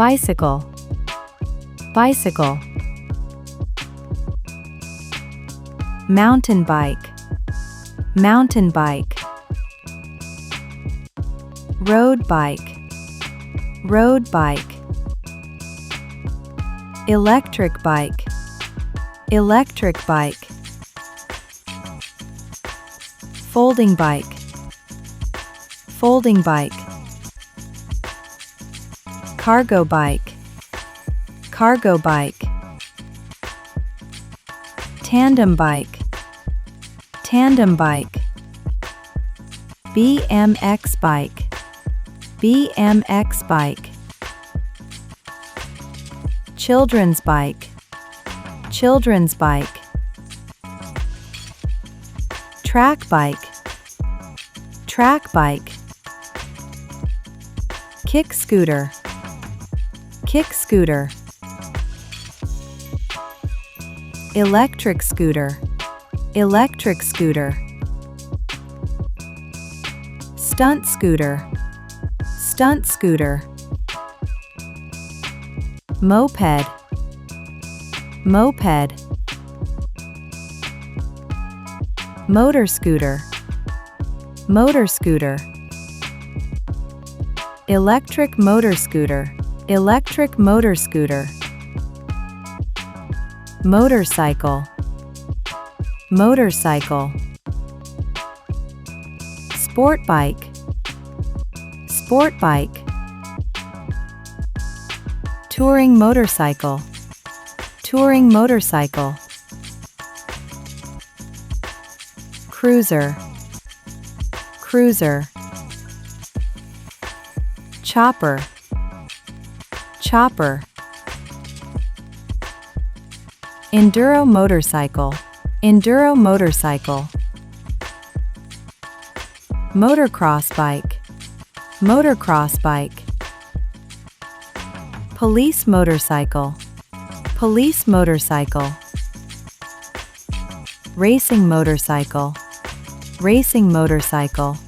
bicycle, bicycle. Mountain bike, mountain bike. Road bike, road bike. Electric bike, electric bike. Folding bike, folding bike. Cargo bike, cargo bike. Tandem bike, tandem bike. BMX bike, BMX bike. Children's bike, children's bike. Track bike, track bike. Kick scooter, kick scooter. Electric scooter, electric scooter. Stunt scooter, stunt scooter. Moped, moped. Motor scooter, motor scooter. Electric motor scooter, electric motor scooter. Motorcycle, motorcycle. Sport bike, sport bike. Touring motorcycle, touring motorcycle. Cruiser, cruiser. Chopper, chopper. Enduro motorcycle, enduro motorcycle. Motocross bike, motocross bike. Police motorcycle, police motorcycle. Racing motorcycle, racing motorcycle.